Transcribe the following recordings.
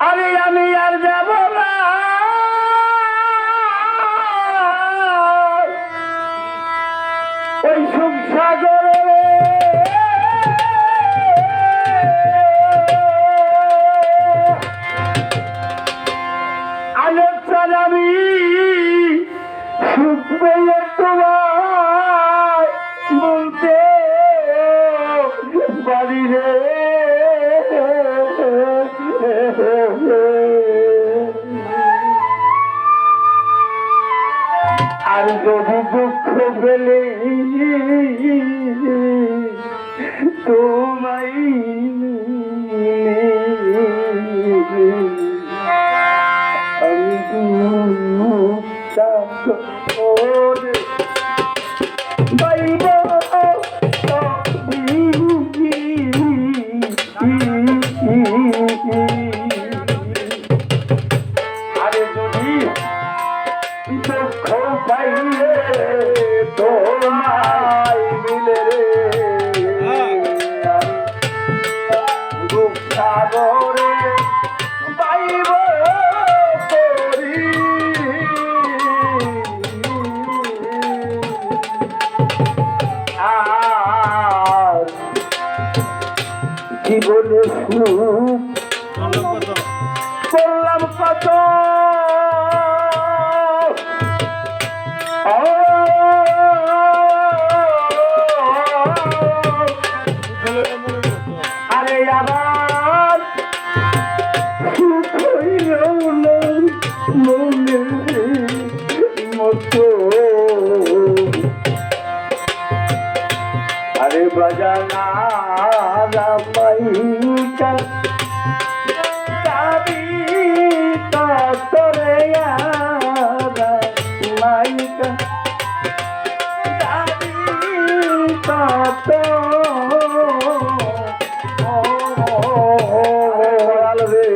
আরে আমি আর যাব না ওই সংসাগরে আলোচন আমি সুখ পেয়ে তোমায় বলতে পারি রে আর যদি দুঃখ পেলে তোমায় আমি বাইব আরে যদি দুঃখ পাইলে তোমায় মিলে রে দুঃখ সাগরে পাইব করি আর জীবনে সুখ করলাম কত আরে আবার সুখ হইল মনের মতো আরে বাজানা রামাইকা কাবি তরে মাইকা কাবি তত রে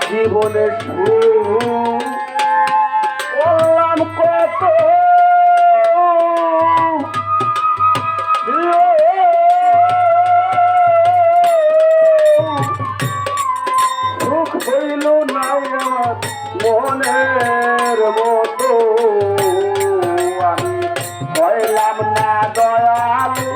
জীবনে করলাম কত সুখ হইল না আমার মনের মতো আমি হইলাম না দয়ালু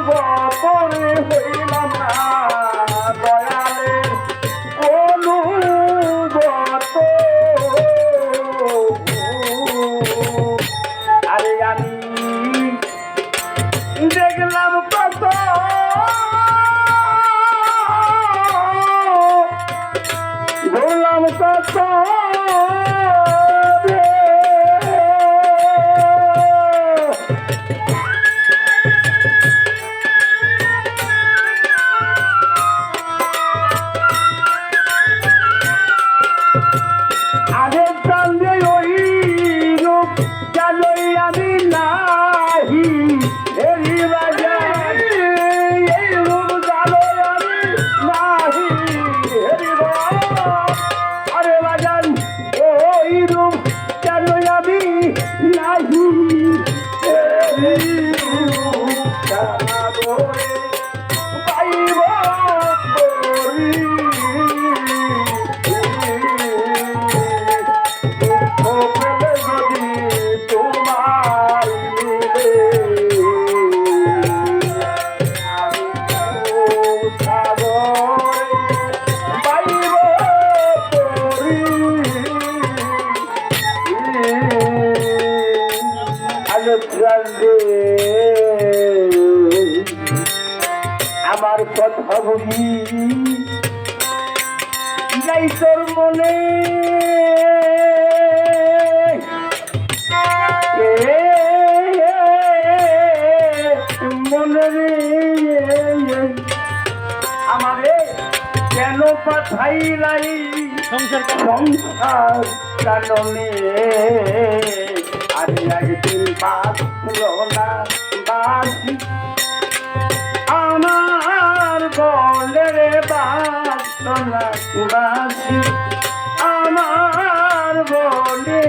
অনুভবে হইলাম না দয়ালের অনুগত আরে আমি দেখলাম কত বললাম কত আগের সঙ্গে ওই রূপ জানই আমি নাহি এরি বাজার এই রূপ জানই আমি নাহি এরি আরে বাজান ওই রূপ জানই আমি নাহি এরি রূপ জানই পাইব করি আমার কথা বলি নাই তোর মনে মনে আমারে কেন পাঠাইলাই সংসার কারণে আরে একদিন বাঁচল না বাঁচি আমার বলে রে বাঁচল না বাঁচি আমার বলে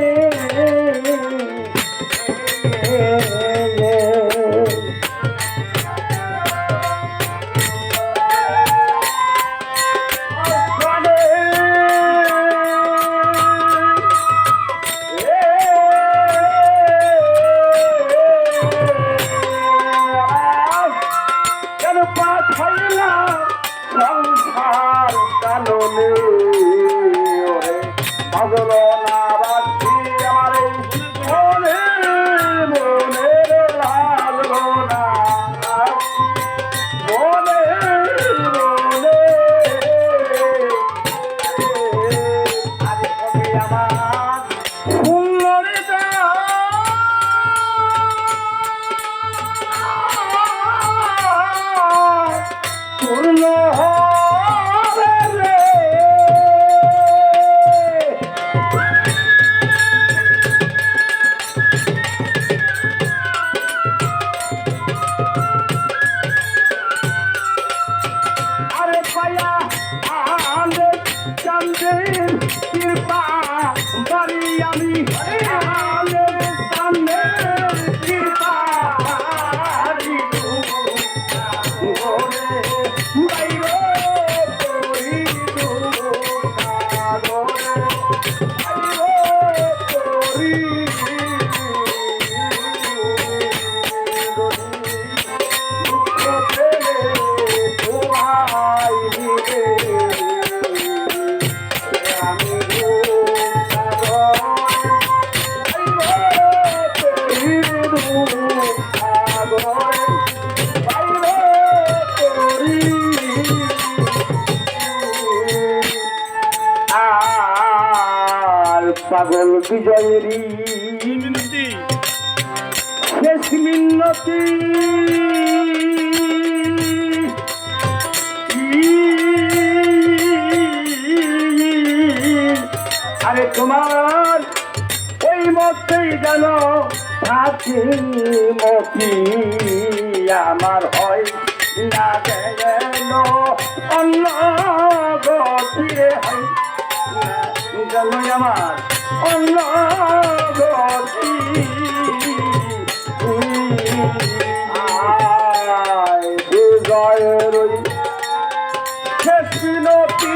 পাগল বিজয়েরই শেষ মিনতি আরে তোমার ওই মতেই যেন থাকি মতি আমার হয় না গেল অন্য গতিরে হয় যেন আমার অন্য গতি বিজয়ের শেষ মিনতি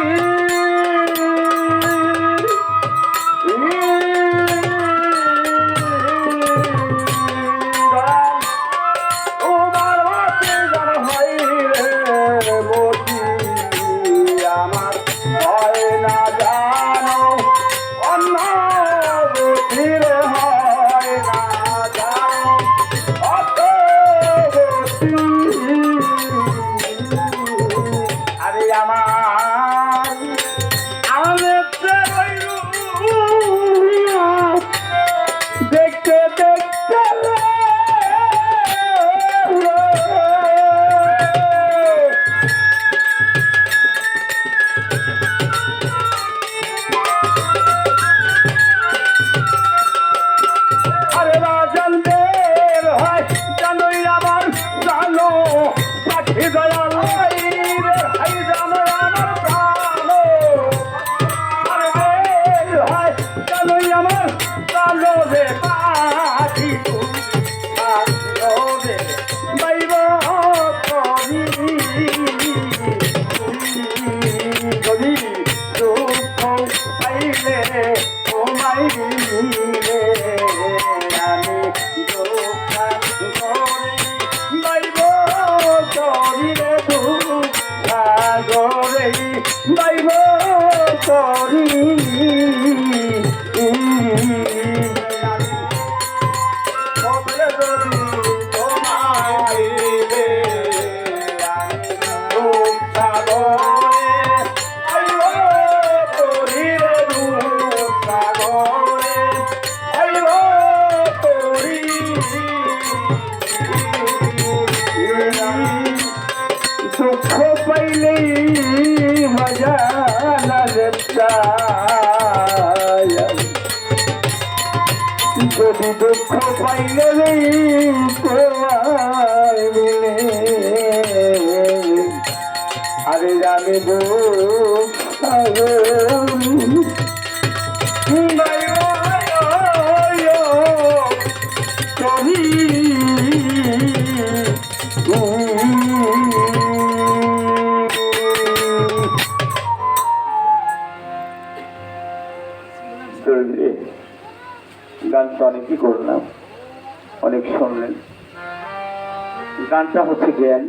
যদি দুঃখ পাইলে তোমার মিলে আরে আমি দুঃখ গানটা অনেকই করলাম, অনেক শুনলেন। গানটা হচ্ছে জ্ঞান,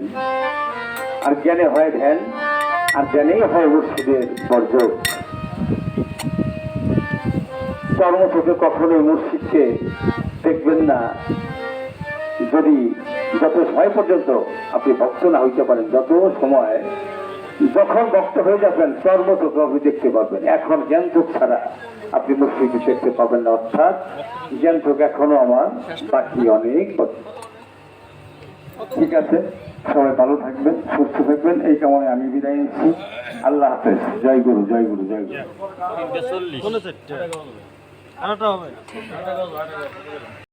আর জ্ঞানে হয় ধ্যান, আর জ্ঞানেই হয় মুর্শিদের বর্জন। কর্ম থেকে কখনোই মুর্শিদকে দেখবেন না যদি যত সময় পর্যন্ত আপনি ভক্ত না হইতে পারেন, যত সময় যখন ভক্ত হয়ে যাবেন কর্ম থেকে আপনি দেখতে পাবেন। এখন জ্ঞান যোগ ছাড়া আপনি মুর্শিদকে দেখতে পাবেন না, অর্থাৎ জ্ঞান যোগ এখনো আমার বাকি অনেক। ঠিক আছে, সবাই ভালো থাকবেন, সুস্থ থাকবেন, এই কামনে আমি বিদায় নিচ্ছি। আল্লাহ হাফেজ। জয় গুরু, জয় গুরু, জয় গুরু।